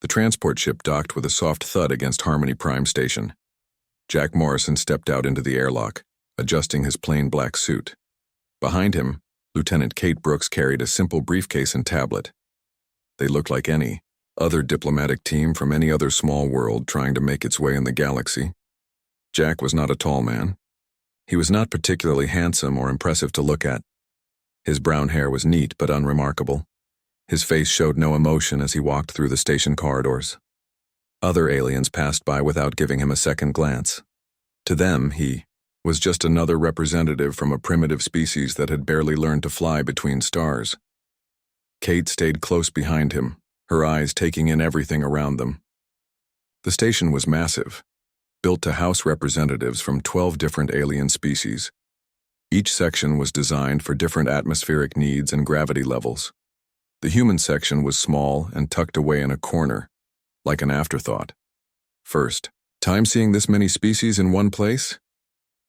The transport ship docked with a soft thud against Harmony Prime Station. Jack Morrison stepped out into the airlock, adjusting his plain black suit. Behind him, Lieutenant Kate Brooks carried a simple briefcase and tablet. They looked like any other diplomatic team from any other small world trying to make its way in the galaxy. Jack was not a tall man. He was not particularly handsome or impressive to look at. His brown hair was neat but unremarkable. His face showed no emotion as he walked through the station corridors. Other aliens passed by without giving him a second glance. To them, he was just another representative from a primitive species that had barely learned to fly between stars. Kate stayed close behind him, her eyes taking in everything around them. The station was massive, built to house representatives from 12 different alien species. Each section was designed for different atmospheric needs and gravity levels. The human section was small and tucked away in a corner, like an afterthought. First, time seeing this many species in one place?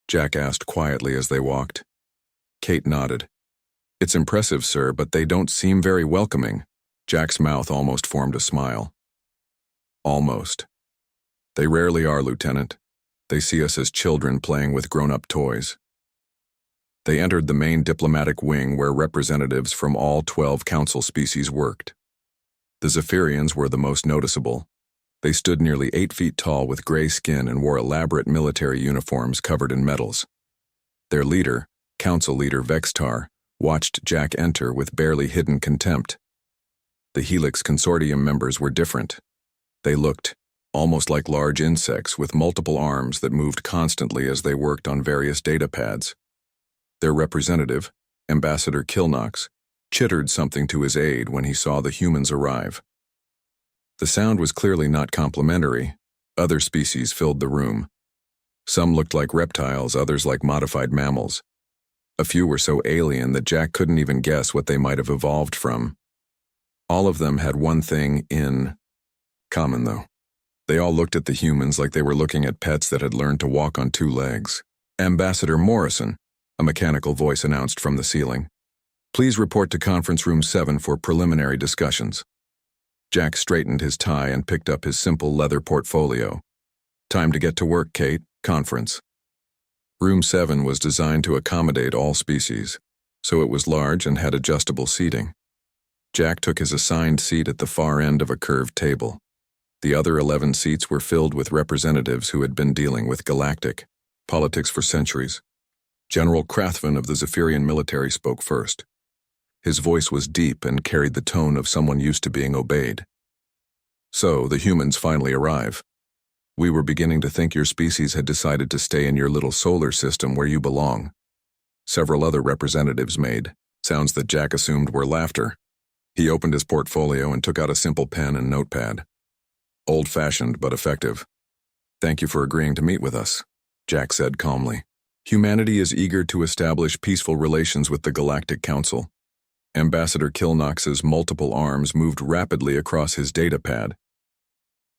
Jack asked quietly as they walked. Kate nodded. It's impressive, sir, but they don't seem very welcoming. Jack's mouth almost formed a smile. Almost. They rarely are, Lieutenant. They see us as children playing with grown-up toys. They entered the main diplomatic wing where representatives from all 12 council species worked. The Zephyrians were the most noticeable. They stood nearly 8 feet tall with gray skin and wore elaborate military uniforms covered in medals. Their leader, Council Leader Vextar, watched Jack enter with barely hidden contempt. The Helix Consortium members were different. They looked almost like large insects with multiple arms that moved constantly as they worked on various data pads. Their representative, Ambassador Kilnox, chittered something to his aide when he saw the humans arrive. The sound was clearly not complimentary. Other species filled the room. Some looked like reptiles, others like modified mammals. A few were so alien that Jack couldn't even guess what they might have evolved from. All of them had one thing in common, though. They all looked at the humans like they were looking at pets that had learned to walk on 2 legs. Ambassador Morrison, a mechanical voice announced from the ceiling. Please report to Conference Room 7 for preliminary discussions. Jack straightened his tie and picked up his simple leather portfolio. Time to get to work, Kate. Conference. Room 7 was designed to accommodate all species, so it was large and had adjustable seating. Jack took his assigned seat at the far end of a curved table. The other 11 seats were filled with representatives who had been dealing with galactic politics for centuries. General Krathvan of the Zephyrian military spoke first. His voice was deep and carried the tone of someone used to being obeyed. So, the humans finally arrive. We were beginning to think your species had decided to stay in your little solar system where you belong. Several other representatives made sounds that Jack assumed were laughter. He opened his portfolio and took out a simple pen and notepad. Old-fashioned but effective. Thank you for agreeing to meet with us, Jack said calmly. Humanity is eager to establish peaceful relations with the Galactic Council. Ambassador Kilnox's multiple arms moved rapidly across his datapad.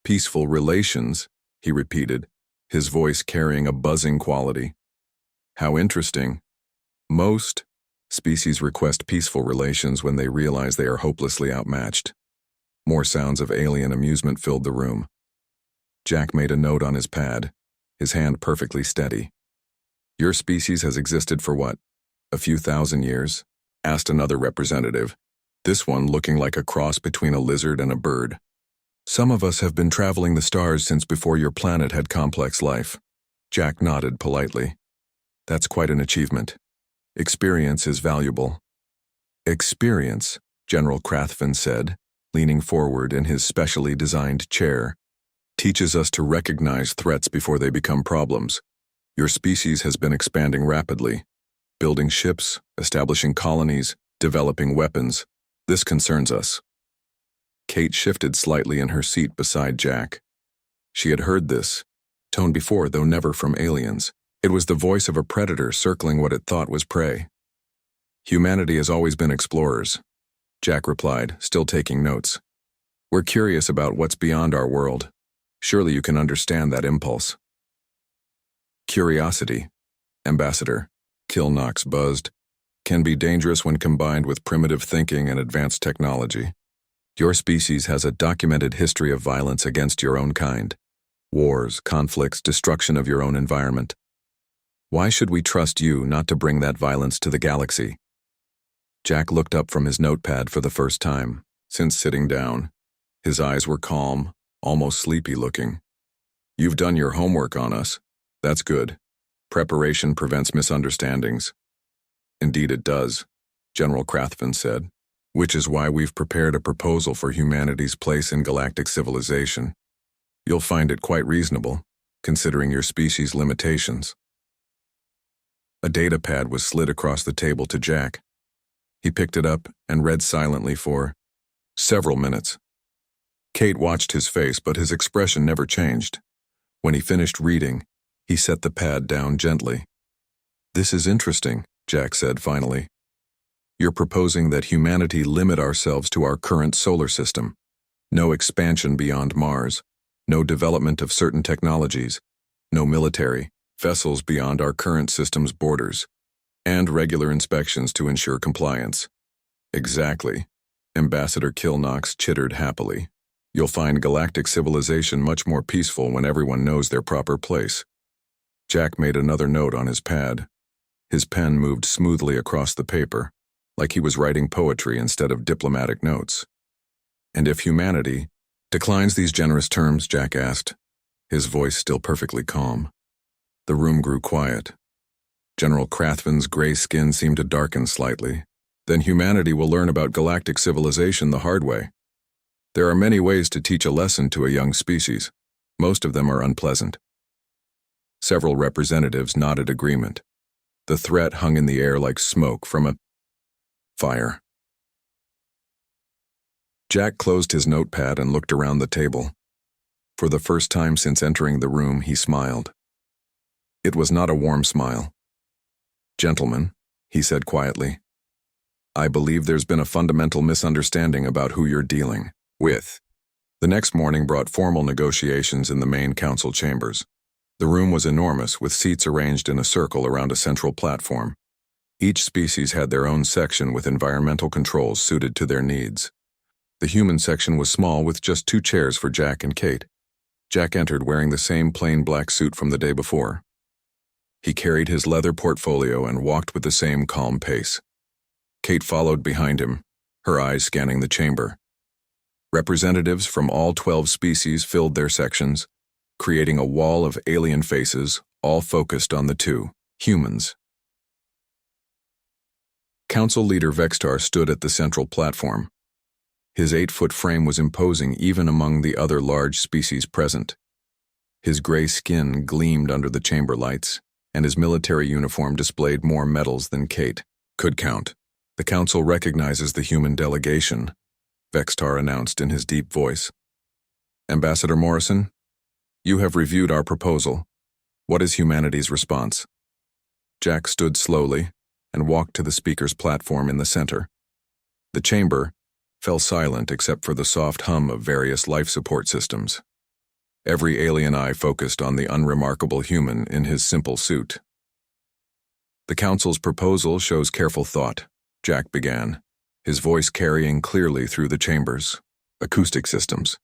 Peaceful relations, he repeated, his voice carrying a buzzing quality. How interesting. Most species request peaceful relations when they realize they are hopelessly outmatched. More sounds of alien amusement filled the room. Jack made a note on his pad, his hand perfectly steady. Your species has existed for what, a few thousand years? Asked another representative, this one looking like a cross between a lizard and a bird. Some of us have been traveling the stars since before your planet had complex life. Jack nodded politely. That's quite an achievement. Experience is valuable. Experience, General Krathvan said, leaning forward in his specially designed chair, teaches us to recognize threats before they become problems. Your species has been expanding rapidly, building ships, establishing colonies, developing weapons. This concerns us. Kate shifted slightly in her seat beside Jack. She had heard this tone before, though never from aliens. It was the voice of a predator circling what it thought was prey. Humanity has always been explorers, Jack replied, still taking notes. We're curious about what's beyond our world. Surely you can understand that impulse. Curiosity, Ambassador, Kilnox buzzed, can be dangerous when combined with primitive thinking and advanced technology. Your species has a documented history of violence against your own kind. Wars, conflicts, destruction of your own environment. Why should we trust you not to bring that violence to the galaxy? Jack looked up from his notepad for the first time since sitting down. His eyes were calm, almost sleepy looking. You've done your homework on us. That's good. Preparation prevents misunderstandings. Indeed it does, General Krathven said, which is why we've prepared a proposal for humanity's place in galactic civilization. You'll find it quite reasonable, considering your species' limitations. A data pad was slid across the table to Jack. He picked it up and read silently for several minutes. Kate watched his face, but his expression never changed. When he finished reading, he set the pad down gently. This is interesting, Jack said finally. You're proposing that humanity limit ourselves to our current solar system. No expansion beyond Mars. No development of certain technologies. No military, vessels beyond our current system's borders. And regular inspections to ensure compliance. Exactly. Ambassador Kilnox chittered happily. You'll find galactic civilization much more peaceful when everyone knows their proper place. Jack made another note on his pad. His pen moved smoothly across the paper, like he was writing poetry instead of diplomatic notes. And if humanity declines these generous terms, Jack asked, his voice still perfectly calm. The room grew quiet. General Krathven's gray skin seemed to darken slightly. Then humanity will learn about galactic civilization the hard way. There are many ways to teach a lesson to a young species. Most of them are unpleasant. Several representatives nodded agreement. The threat hung in the air like smoke from a fire. Jack closed his notepad and looked around the table. For the first time since entering the room, he smiled. It was not a warm smile. Gentlemen, he said quietly, I believe there's been a fundamental misunderstanding about who you're dealing with. The next morning brought formal negotiations in the main council chambers. The room was enormous, with seats arranged in a circle around a central platform. Each species had their own section with environmental controls suited to their needs. The human section was small, with just 2 chairs for Jack and Kate. Jack entered wearing the same plain black suit from the day before. He carried his leather portfolio and walked with the same calm pace. Kate followed behind him, her eyes scanning the chamber. Representatives from all 12 species filled their sections, creating a wall of alien faces, all focused on the 2 humans. Council leader Vextar stood at the central platform. His 8-foot frame was imposing even among the other large species present. His gray skin gleamed under the chamber lights, and his military uniform displayed more medals than Kate could count. The council recognizes the human delegation, Vextar announced in his deep voice. Ambassador Morrison, you have reviewed our proposal. What is humanity's response? Jack stood slowly and walked to the speaker's platform in the center. The chamber fell silent except for the soft hum of various life support systems. Every alien eye focused on the unremarkable human in his simple suit. The council's proposal shows careful thought, Jack began, his voice carrying clearly through the chamber's acoustic systems.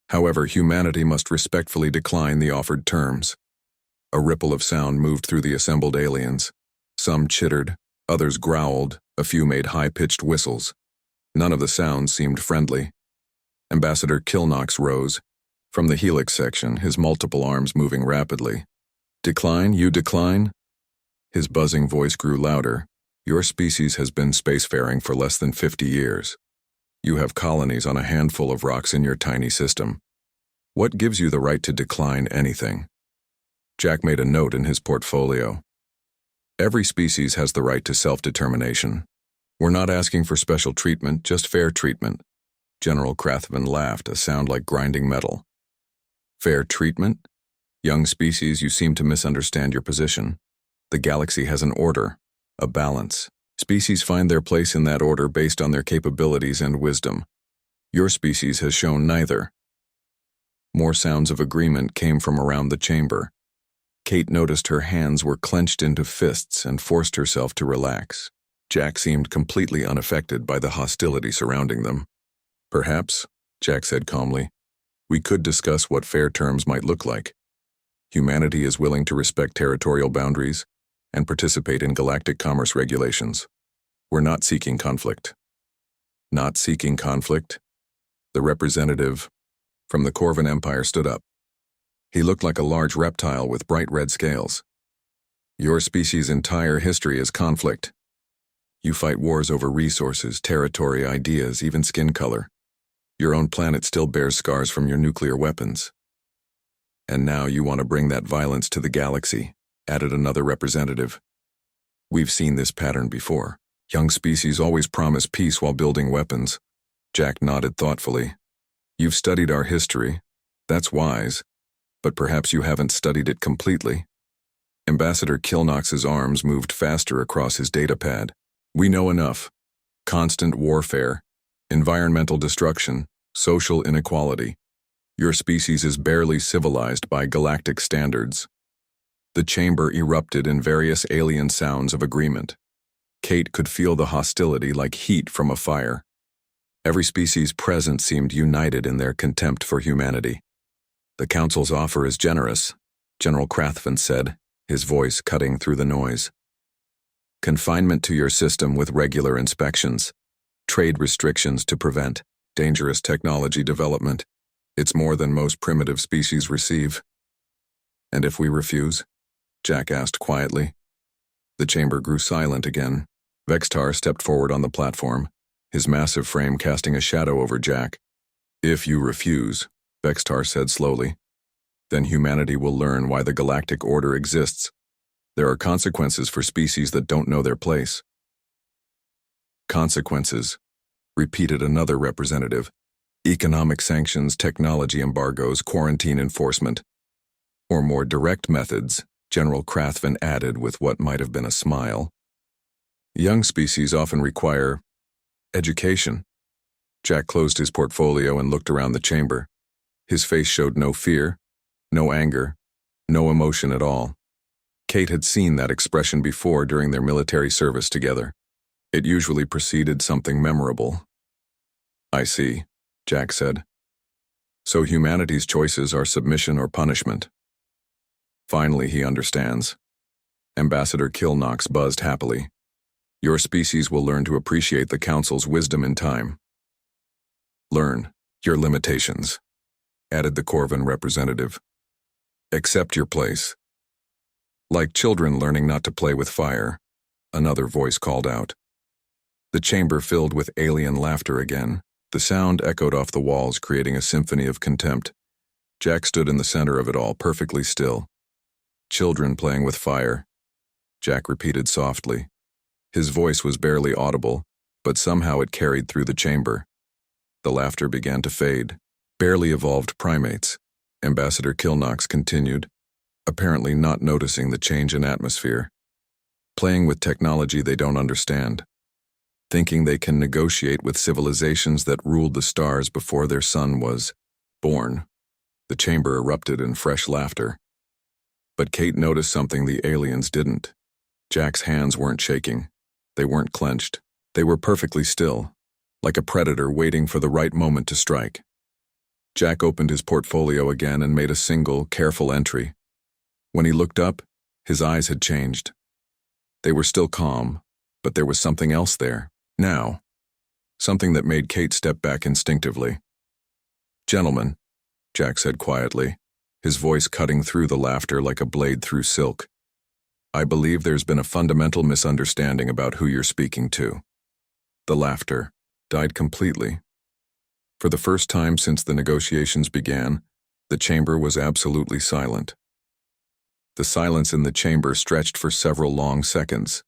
However, humanity must respectfully decline the offered terms. A ripple of sound moved through the assembled aliens. Some chittered, others growled, a few made high-pitched whistles. None of the sounds seemed friendly. Ambassador Kilnox rose, from the helix section, his multiple arms moving rapidly. Decline, you decline? His buzzing voice grew louder. Your species has been spacefaring for less than 50 years. You have colonies on a handful of rocks in your tiny system. What gives you the right to decline anything? Jack made a note in his portfolio. Every species has the right to self-determination. We're not asking for special treatment, just fair treatment. General Krathven laughed, a sound like grinding metal. Fair treatment? Young species, you seem to misunderstand your position. The galaxy has an order, a balance. Species find their place in that order based on their capabilities and wisdom. Your species has shown neither. More sounds of agreement came from around the chamber. Kate noticed her hands were clenched into fists and forced herself to relax. Jack seemed completely unaffected by the hostility surrounding them. Perhaps, Jack said calmly, we could discuss what fair terms might look like. Humanity is willing to respect territorial boundaries and participate in galactic commerce regulations. We're not seeking conflict. Not seeking conflict? The representative from the Corvan Empire stood up. He looked like a large reptile with bright red scales. Your species' entire history is conflict. You fight wars over resources, territory, ideas, even skin color. Your own planet still bears scars from your nuclear weapons. And now you want to bring that violence to the galaxy, added another representative. We've seen this pattern before. Young species always promise peace while building weapons. Jack nodded thoughtfully. You've studied our history. That's wise. But perhaps you haven't studied it completely. Ambassador Kilnox's arms moved faster across his datapad. We know enough. Constant warfare, environmental destruction, social inequality. Your species is barely civilized by galactic standards. The chamber erupted in various alien sounds of agreement. Kate could feel the hostility like heat from a fire. Every species present seemed united in their contempt for humanity. The Council's offer is generous, General Krathven said, his voice cutting through the noise. Confinement to your system with regular inspections, trade restrictions to prevent dangerous technology development. It's more than most primitive species receive. And if we refuse? Jack asked quietly. The chamber grew silent again. Vextar stepped forward on the platform, his massive frame casting a shadow over Jack. If you refuse, Vextar said slowly, then humanity will learn why the galactic order exists. There are consequences for species that don't know their place. Consequences, repeated another representative. Economic sanctions, technology embargoes, quarantine enforcement. Or more direct methods, General Krathven added with what might have been a smile. Young species often require education. Jack closed his portfolio and looked around the chamber. His face showed no fear, no anger, no emotion at all. Kate had seen that expression before during their military service together. It usually preceded something memorable. I see, Jack said. So humanity's choices are submission or punishment. Finally, he understands. Ambassador Kilnox buzzed happily. Your species will learn to appreciate the Council's wisdom in time. Learn your limitations, added the Corvan representative. Accept your place. Like children learning not to play with fire, another voice called out. The chamber filled with alien laughter again. The sound echoed off the walls, creating a symphony of contempt. Jack stood in the center of it all, perfectly still. Children playing with fire, Jack repeated softly. His voice was barely audible, but somehow it carried through the chamber. The laughter began to fade. Barely evolved primates, Ambassador Kilnox continued, apparently not noticing the change in atmosphere. Playing with technology they don't understand. Thinking they can negotiate with civilizations that ruled the stars before their sun was born. The chamber erupted in fresh laughter. But Kate noticed something the aliens didn't. Jack's hands weren't shaking. They weren't clenched. They were perfectly still, like a predator waiting for the right moment to strike. Jack opened his portfolio again and made a single, careful entry. When he looked up, his eyes had changed. They were still calm, but there was something else there. Now, something that made Kate step back instinctively. Gentlemen, Jack said quietly, his voice cutting through the laughter like a blade through silk. I believe there's been a fundamental misunderstanding about who you're speaking to. The laughter died completely. For the first time since the negotiations began, the chamber was absolutely silent. The silence in the chamber stretched for several long seconds.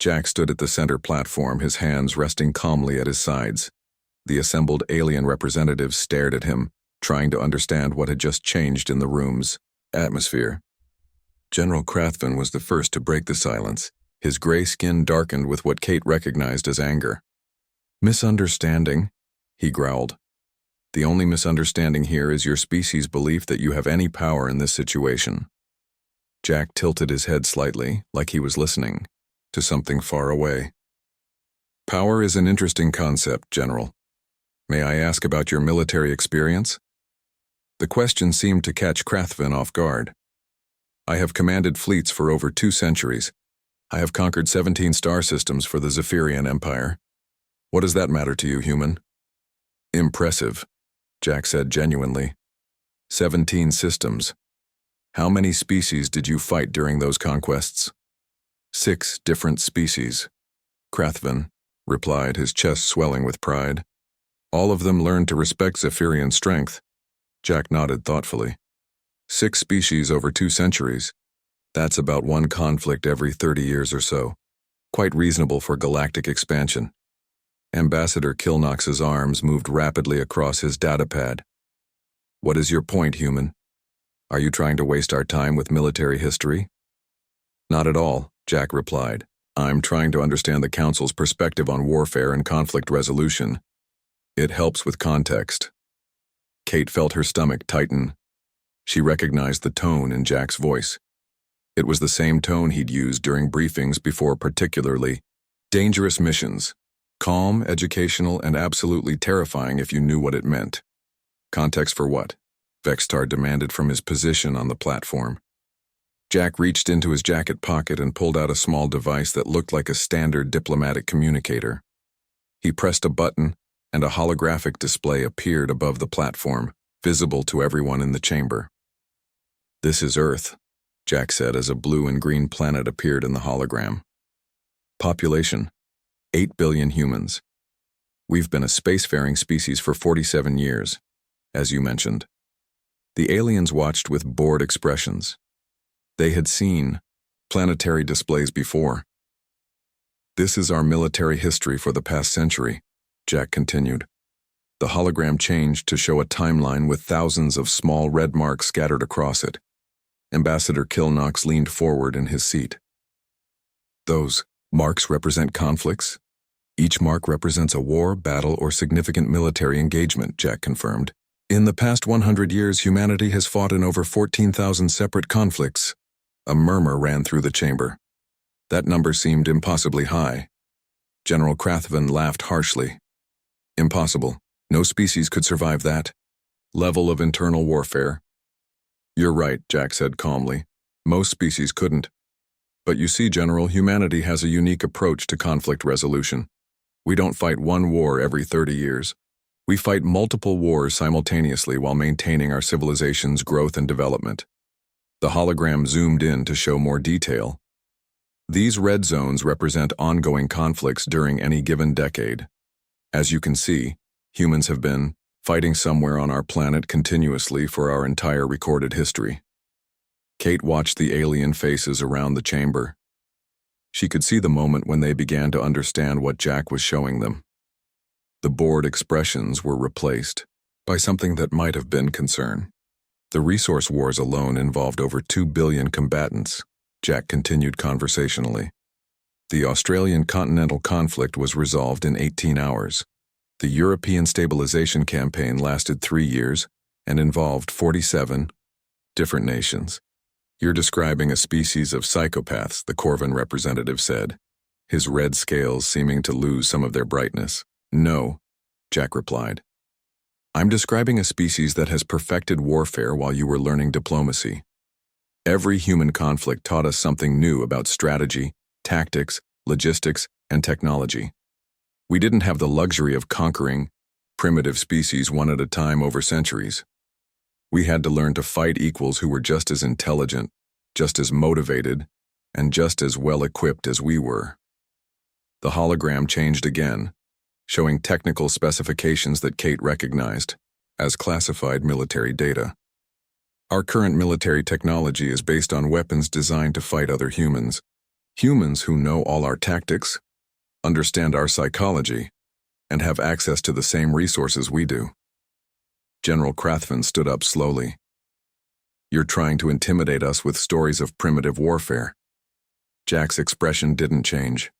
Jack stood at the center platform, his hands resting calmly at his sides. The assembled alien representatives stared at him, trying to understand what had just changed in the room's atmosphere. General Krathven was the first to break the silence. His gray skin darkened with what Kate recognized as anger. Misunderstanding, he growled. The only misunderstanding here is your species' belief that you have any power in this situation. Jack tilted his head slightly, like he was listening to something far away. Power is an interesting concept, General. May I ask about your military experience? The question seemed to catch Krathvin off guard. I have commanded fleets for over 2 centuries. I have conquered 17 star systems for the Zephyrian Empire. What does that matter to you, human? Impressive, Jack said genuinely. 17 systems. How many species did you fight during those conquests? 6 different species, Krathvin replied, his chest swelling with pride. All of them learned to respect Zephyrian strength. Jack nodded thoughtfully. 6 species over 2 centuries. That's about 1 conflict every 30 years or so. Quite reasonable for galactic expansion. Ambassador Kilnox's arms moved rapidly across his datapad. What is your point, human? Are you trying to waste our time with military history? Not at all, Jack replied. I'm trying to understand the Council's perspective on warfare and conflict resolution. It helps with context. Kate felt her stomach tighten. She recognized the tone in Jack's voice. It was the same tone he'd used during briefings before particularly dangerous missions. Calm, educational, and absolutely terrifying if you knew what it meant. Context for what? Vextar demanded from his position on the platform. Jack reached into his jacket pocket and pulled out a small device that looked like a standard diplomatic communicator. He pressed a button, and a holographic display appeared above the platform, visible to everyone in the chamber. This is Earth, Jack said as a blue and green planet appeared in the hologram. Population, 8 billion humans. We've been a spacefaring species for 47 years, as you mentioned. The aliens watched with bored expressions. They had seen planetary displays before. This is our military history for the past century, Jack continued. The hologram changed to show a timeline with thousands of small red marks scattered across it. Ambassador Kilnox leaned forward in his seat. Those marks represent conflicts? Each mark represents a war, battle, or significant military engagement, Jack confirmed. In the past 100 years, humanity has fought in over 14,000 separate conflicts. A murmur ran through the chamber. That number seemed impossibly high. General Krathvin laughed harshly. Impossible. No species could survive that level of internal warfare. You're right, Jack said calmly. Most species couldn't. But you see, General, humanity has a unique approach to conflict resolution. We don't fight one war every 30 years. We fight multiple wars simultaneously while maintaining our civilization's growth and development. The hologram zoomed in to show more detail. These red zones represent ongoing conflicts during any given decade. As you can see, humans have been fighting somewhere on our planet continuously for our entire recorded history. Kate watched the alien faces around the chamber. She could see the moment when they began to understand what Jack was showing them. The bored expressions were replaced by something that might have been concern. The resource wars alone involved over 2 billion combatants, Jack continued conversationally. The Australian continental conflict was resolved in 18 hours. The European stabilization campaign lasted 3 years and involved 47 different nations. You're describing a species of psychopaths, the Corvin representative said, his red scales seeming to lose some of their brightness. No, Jack replied. I'm describing a species that has perfected warfare while you were learning diplomacy. Every human conflict taught us something new about strategy, tactics, logistics, and technology. We didn't have the luxury of conquering primitive species one at a time over centuries. We had to learn to fight equals who were just as intelligent, just as motivated, and just as well equipped as we were. The hologram changed again, showing technical specifications that Kate recognized as classified military data. Our current military technology is based on weapons designed to fight other humans. Humans who know all our tactics, understand our psychology, and have access to the same resources we do. General Krathvin stood up slowly. You're trying to intimidate us with stories of primitive warfare. Jack's expression didn't change.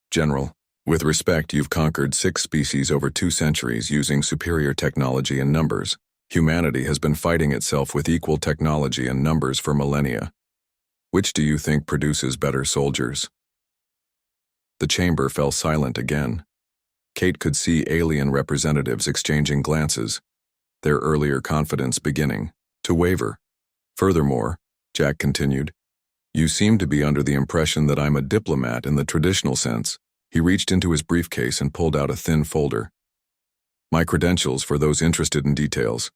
General, with respect, you've conquered 6 species over 2 centuries using superior technology and numbers. Humanity has been fighting itself with equal technology and numbers for millennia. Which do you think produces better soldiers? The chamber fell silent again. Kate could see alien representatives exchanging glances, their earlier confidence beginning to waver. Furthermore, Jack continued, you seem to be under the impression that I'm a diplomat in the traditional sense. He reached into his briefcase and pulled out a thin folder. My credentials for those interested in details.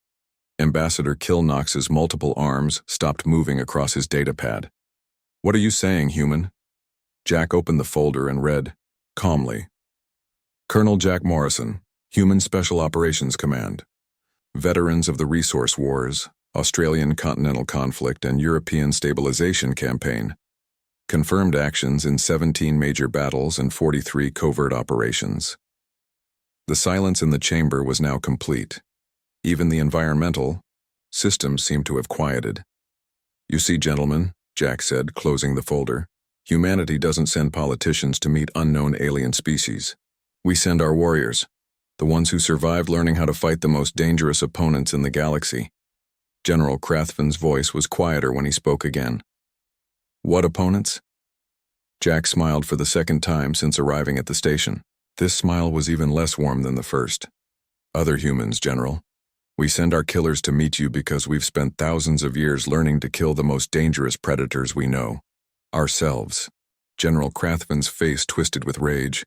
Ambassador Kilnox's multiple arms stopped moving across his datapad. What are you saying, human? Jack opened the folder and read, calmly. Colonel Jack Morrison, Human Special Operations Command. Veterans of the Resource Wars, Australian Continental Conflict and European Stabilization Campaign. Confirmed actions in 17 major battles and 43 covert operations. The silence in the chamber was now complete. Even the environmental systems seemed to have quieted. You see, gentlemen, Jack said, closing the folder, humanity doesn't send politicians to meet unknown alien species. We send our warriors, the ones who survived learning how to fight the most dangerous opponents in the galaxy. General Krathven's voice was quieter when he spoke again. What opponents? Jack smiled for the second time since arriving at the station. This smile was even less warm than the first. Other humans, General. We send our killers to meet you because we've spent thousands of years learning to kill the most dangerous predators we know. Ourselves. General Krathven's face twisted with rage.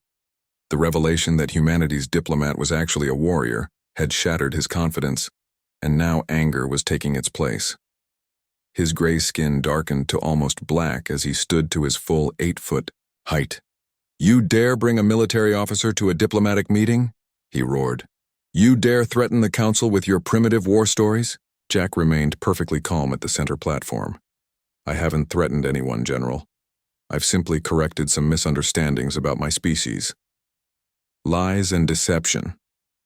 The revelation that humanity's diplomat was actually a warrior had shattered his confidence, and now anger was taking its place. His gray skin darkened to almost black as he stood to his full 8-foot height. You dare bring a military officer to a diplomatic meeting? He roared. You dare threaten the council with your primitive war stories? Jack remained perfectly calm at the center platform. I haven't threatened anyone, General. I've simply corrected some misunderstandings about my species. Lies and deception.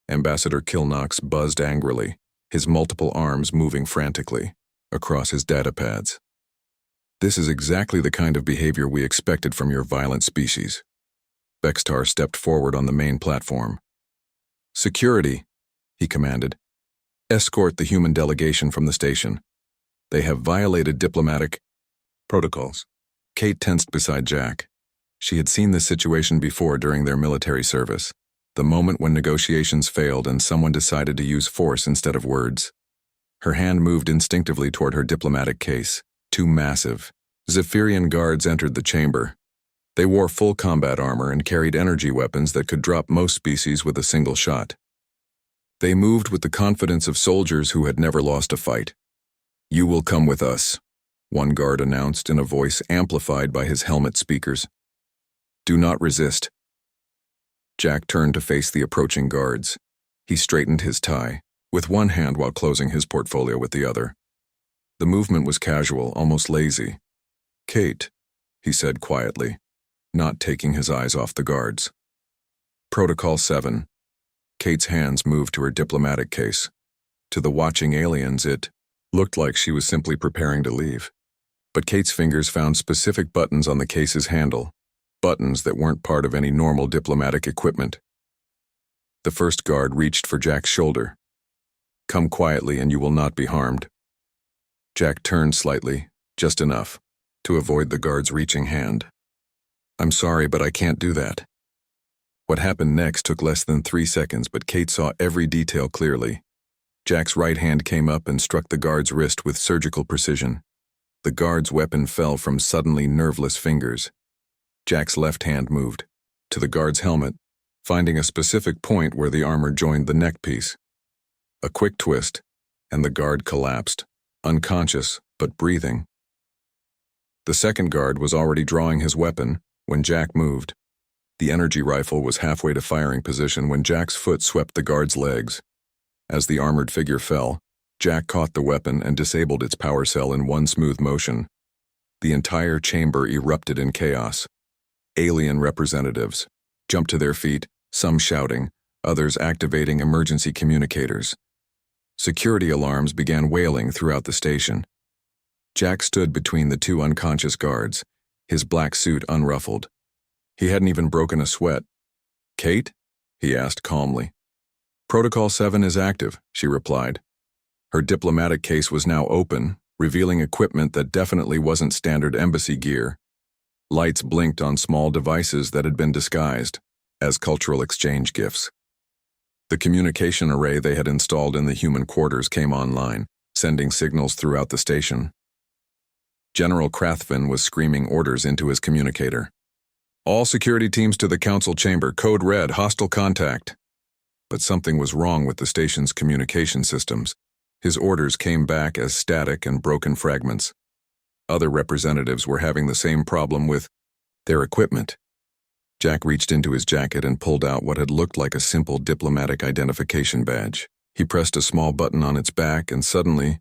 Ambassador Kilnox buzzed angrily, his multiple arms moving frantically across his datapads. This is exactly the kind of behavior we expected from your violent species. Bextar stepped forward on the main platform. Security, he commanded. Escort the human delegation from the station. They have violated diplomatic protocols. Kate tensed beside Jack. She had seen this situation before during their military service, the moment when negotiations failed and someone decided to use force instead of words. Her hand moved instinctively toward her diplomatic case. Two massive Zephyrian guards entered the chamber. They wore full combat armor and carried energy weapons that could drop most species with a single shot. They moved with the confidence of soldiers who had never lost a fight. You will come with us, one guard announced in a voice amplified by his helmet speakers. Do not resist. Jack turned to face the approaching guards. He straightened his tie, with one hand while closing his portfolio with the other. The movement was casual, almost lazy. Kate, he said quietly, not taking his eyes off the guards. Protocol 7. Kate's hands moved to her diplomatic case. To the watching aliens, it looked like she was simply preparing to leave. But Kate's fingers found specific buttons on the case's handle, buttons that weren't part of any normal diplomatic equipment. The first guard reached for Jack's shoulder. Come quietly and you will not be harmed. Jack turned slightly, just enough, to avoid the guard's reaching hand. I'm sorry, but I can't do that. What happened next took less than 3 seconds, but Kate saw every detail clearly. Jack's right hand came up and struck the guard's wrist with surgical precision. The guard's weapon fell from suddenly nerveless fingers. Jack's left hand moved to the guard's helmet, finding a specific point where the armor joined the neck piece. A quick twist, and the guard collapsed, unconscious but breathing. The second guard was already drawing his weapon when Jack moved. The energy rifle was halfway to firing position when Jack's foot swept the guard's legs. As the armored figure fell, Jack caught the weapon and disabled its power cell in one smooth motion. The entire chamber erupted in chaos. Alien representatives jumped to their feet, some shouting, others activating emergency communicators. Security alarms began wailing throughout the station. Jack stood between the two unconscious guards, his black suit unruffled. He hadn't even broken a sweat. Kate? He asked calmly. Protocol 7 is active, she replied. Her diplomatic case was now open, revealing equipment that definitely wasn't standard embassy gear. Lights blinked on small devices that had been disguised. as cultural exchange gifts. The communication array they had installed in the human quarters came online, sending signals throughout the station. General Krathvin was screaming orders into his communicator. "All security teams to the council chamber, code red, hostile contact." But something was wrong with the station's communication systems. His orders came back as static and broken fragments. Other representatives were having the same problem with their equipment. Jack reached into his jacket and pulled out what had looked like a simple diplomatic identification badge. He pressed a small button on its back, and suddenly,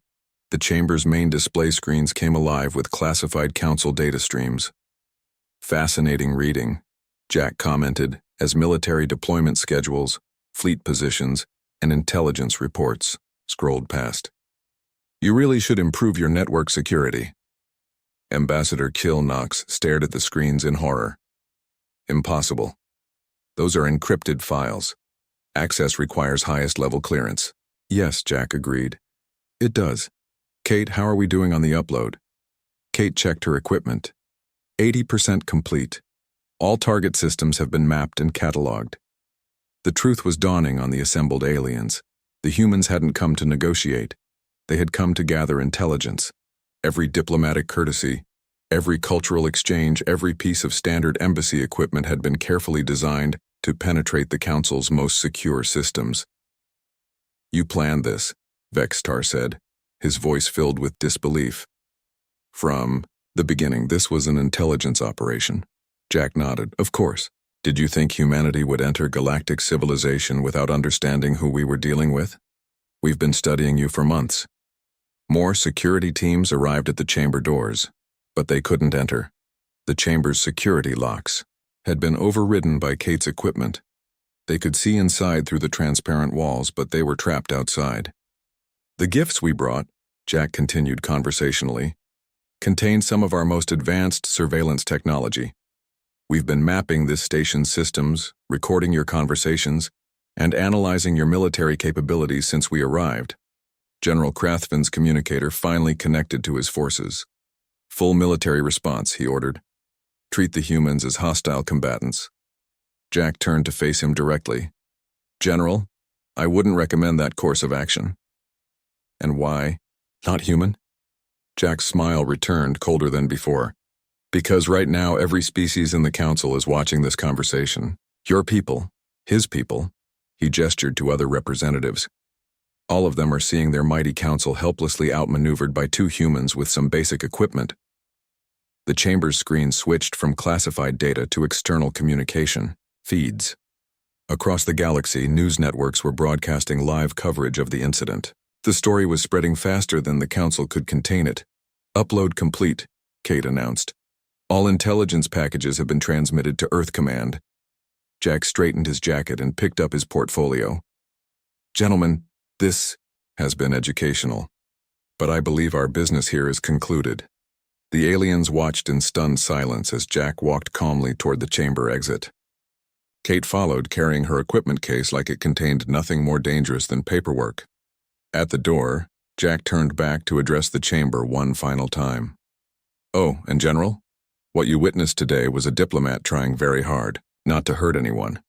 the chamber's main display screens came alive with classified council data streams. "Fascinating reading," Jack commented, as military deployment schedules, fleet positions, and intelligence reports scrolled past. "You really should improve your network security." Ambassador Kilnox stared at the screens in horror. "Impossible. Those are encrypted files. Access requires highest-level clearance." "Yes," Jack agreed. "It does. Kate, how are we doing on the upload?" Kate checked her equipment. 80% complete. All target systems have been mapped and cataloged. The truth was dawning on the assembled aliens. The humans hadn't come to negotiate. They had come to gather intelligence. Every diplomatic courtesy, every cultural exchange, every piece of standard embassy equipment had been carefully designed to penetrate the Council's most secure systems. "You planned this," Vextar said, his voice filled with disbelief. "From the beginning, this was an intelligence operation." Jack nodded. "Of course. Did you think humanity would enter galactic civilization without understanding who we were dealing with? We've been studying you for months." More security teams arrived at the chamber doors, but they couldn't enter. The chamber's security locks had been overridden by Kate's equipment. They could see inside through the transparent walls, but they were trapped outside. "The gifts we brought," Jack continued conversationally, "contain some of our most advanced surveillance technology. We've been mapping this station's systems, recording your conversations, and analyzing your military capabilities since we arrived." General Krathvin's communicator finally connected to his forces. "Full military response," he ordered. "Treat the humans as hostile combatants." Jack turned to face him directly. "General, I wouldn't recommend that course of action." "And why? Not human?" Jack's smile returned, colder than before. "Because right now every species in the Council is watching this conversation. Your people, his people," he gestured to other representatives. "All of them are seeing their mighty Council helplessly outmaneuvered by two humans with some basic equipment." The chamber's screen switched from classified data to external communication feeds. Across the galaxy, news networks were broadcasting live coverage of the incident. The story was spreading faster than the Council could contain it. "Upload complete," Kate announced. "All intelligence packages have been transmitted to Earth Command." Jack straightened his jacket and picked up his portfolio. "Gentlemen, this has been educational, but I believe our business here is concluded." The aliens watched in stunned silence as Jack walked calmly toward the chamber exit. Kate followed, carrying her equipment case like it contained nothing more dangerous than paperwork. At the door, Jack turned back to address the chamber one final time. "Oh, and General, what you witnessed today was a diplomat trying very hard not to hurt anyone.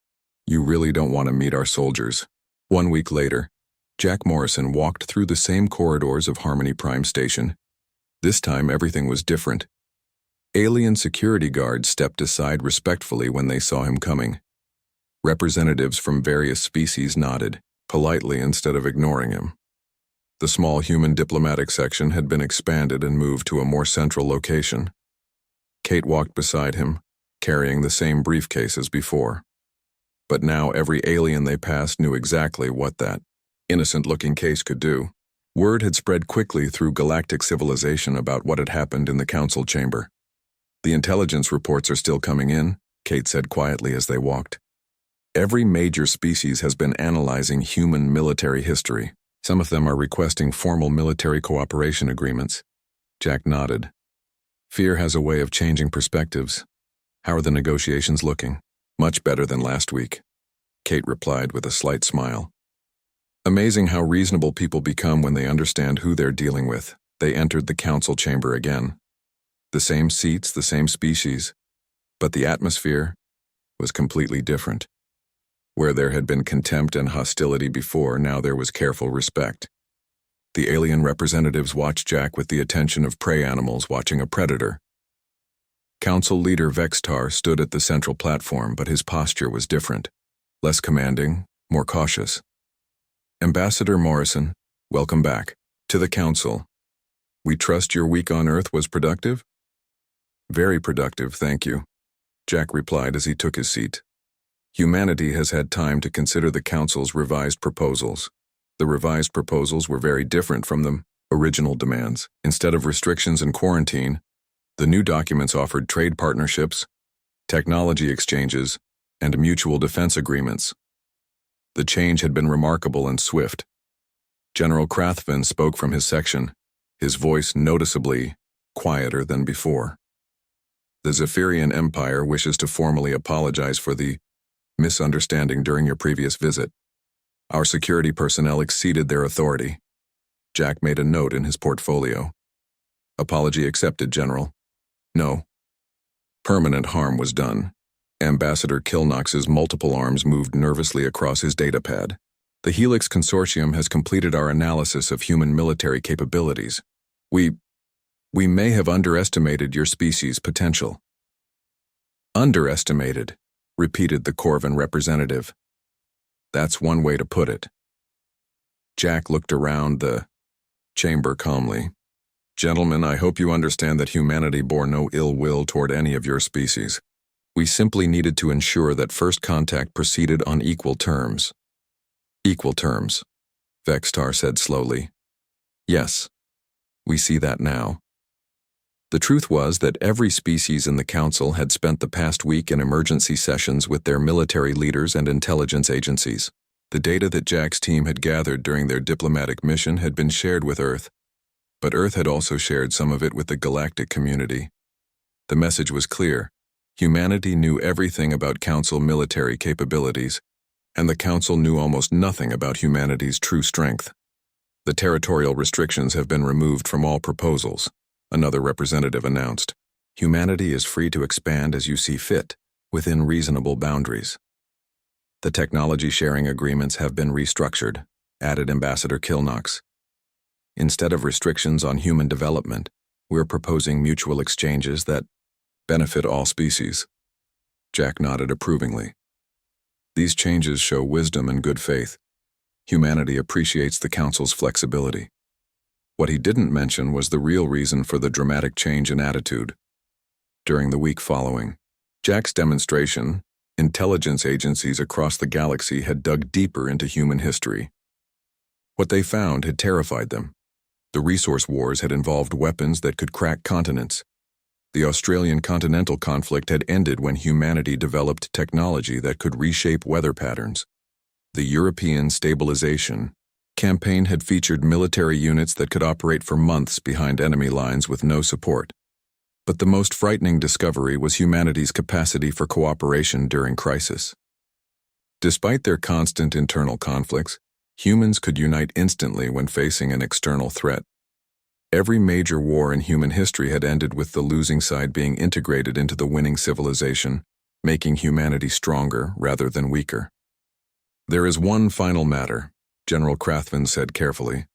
You really don't want to meet our soldiers." 1 week later, Jack Morrison walked through the same corridors of Harmony Prime Station. This time everything was different. Alien security guards stepped aside respectfully when they saw him coming. Representatives from various species nodded, politely instead of ignoring him. The small human diplomatic section had been expanded and moved to a more central location. Kate walked beside him, carrying the same briefcase as before. But now every alien they passed knew exactly what that innocent-looking case could do. Word had spread quickly through galactic civilization about what had happened in the Council chamber. "The intelligence reports are still coming in," Kate said quietly as they walked. "Every major species has been analyzing human military history. Some of them are requesting formal military cooperation agreements." Jack nodded. "Fear has a way of changing perspectives. How are the negotiations looking?" "Much better than last week," Kate replied with a slight smile. Amazing how reasonable people become when they understand who they're dealing with. They entered the Council chamber again. The same seats, the same species, but the atmosphere was completely different. Where there had been contempt and hostility before, now there was careful respect. The alien representatives watched Jack with the attention of prey animals watching a predator. Council leader Vextar stood at the central platform, but his posture was different. Less commanding, more cautious. Ambassador Morrison, welcome back. To the Council. We trust your week on Earth was productive? Very productive, thank you, Jack replied as he took his seat. Humanity has had time to consider the Council's revised proposals. The revised proposals were very different from the original demands. Instead of restrictions and quarantine, the new documents offered trade partnerships, technology exchanges, and mutual defense agreements. The change had been remarkable and swift. General Krathvin spoke from his section, his voice noticeably quieter than before. The Zephyrian Empire wishes to formally apologize for the misunderstanding during your previous visit. Our security personnel exceeded their authority. Jack made a note in his portfolio. Apology accepted, General. No. Permanent harm was done. Ambassador Kilnox's multiple arms moved nervously across his datapad. The Helix Consortium has completed our analysis of human military capabilities. We may have underestimated your species' potential. Underestimated, repeated the Corvan representative. That's one way to put it. Jack looked around the chamber calmly. Gentlemen, I hope you understand that humanity bore no ill will toward any of your species. We simply needed to ensure that first contact proceeded on equal terms. Equal terms, Vextar said slowly. Yes, we see that now. The truth was that every species in the Council had spent the past week in emergency sessions with their military leaders and intelligence agencies. The data that Jack's team had gathered during their diplomatic mission had been shared with Earth, but Earth had also shared some of it with the galactic community. The message was clear. Humanity knew everything about Council military capabilities, and the Council knew almost nothing about humanity's true strength. The territorial restrictions have been removed from all proposals, another representative announced. Humanity is free to expand as you see fit, within reasonable boundaries. The technology sharing agreements have been restructured, added Ambassador Kilnox. Instead of restrictions on human development, we're proposing mutual exchanges that benefit all species. Jack nodded approvingly. These changes show wisdom and good faith. Humanity appreciates the Council's flexibility. What he didn't mention was the real reason for the dramatic change in attitude. During the week following Jack's demonstration, intelligence agencies across the galaxy had dug deeper into human history. What they found had terrified them. The resource wars had involved weapons that could crack continents. The Australian continental conflict had ended when humanity developed technology that could reshape weather patterns. The European stabilization campaign had featured military units that could operate for months behind enemy lines with no support. But the most frightening discovery was humanity's capacity for cooperation during crisis. Despite their constant internal conflicts, humans could unite instantly when facing an external threat. Every major war in human history had ended with the losing side being integrated into the winning civilization, making humanity stronger rather than weaker. There is one final matter, General Krathvin said carefully.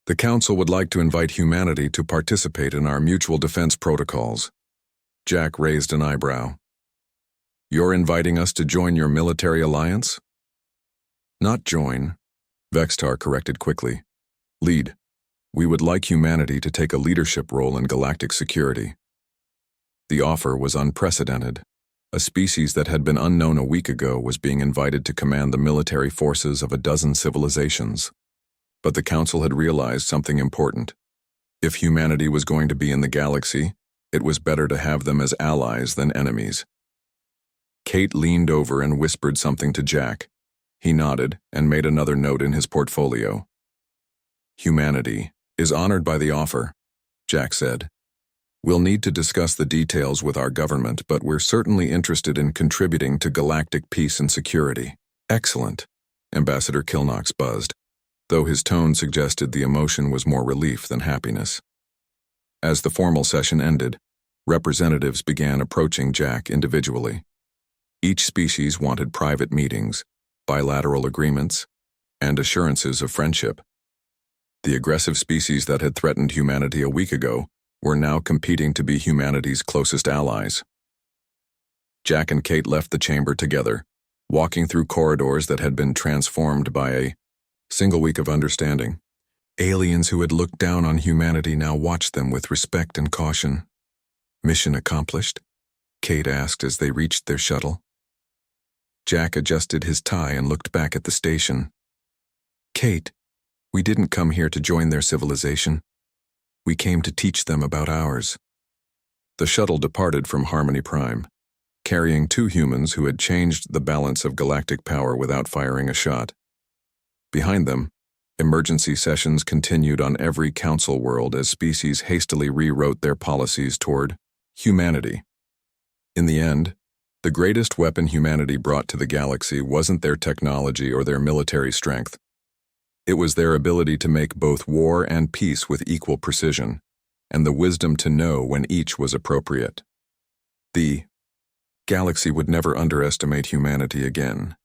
The Council would like to invite humanity to participate in our mutual defense protocols. Jack raised an eyebrow. You're inviting us to join your military alliance? Not join, Vextar corrected quickly. Lead. We would like humanity to take a leadership role in galactic security. The offer was unprecedented. A species that had been unknown a week ago was being invited to command the military forces of a dozen civilizations. But the Council had realized something important. If humanity was going to be in the galaxy, it was better to have them as allies than enemies. Kate leaned over and whispered something to Jack. He nodded and made another note in his portfolio. Humanity is honored by the offer, Jack said. We'll need to discuss the details with our government, but we're certainly interested in contributing to galactic peace and security. Excellent, Ambassador Kilnox buzzed, though his tone suggested the emotion was more relief than happiness. As the formal session ended, representatives began approaching Jack individually. Each species wanted private meetings, bilateral agreements, and assurances of friendship. The aggressive species that had threatened humanity a week ago were now competing to be humanity's closest allies. Jack and Kate left the chamber together, walking through corridors that had been transformed by a single week of understanding. Aliens who had looked down on humanity now watched them with respect and caution. "Mission accomplished?" Kate asked as they reached their shuttle. Jack adjusted his tie and looked back at the station. "Kate, we didn't come here to join their civilization. We came to teach them about ours." The shuttle departed from Harmony Prime, carrying 2 humans who had changed the balance of galactic power without firing a shot. Behind them, emergency sessions continued on every council world as species hastily rewrote their policies toward humanity. In the end, the greatest weapon humanity brought to the galaxy wasn't their technology or their military strength. It was their ability to make both war and peace with equal precision, and the wisdom to know when each was appropriate. The galaxy would never underestimate humanity again.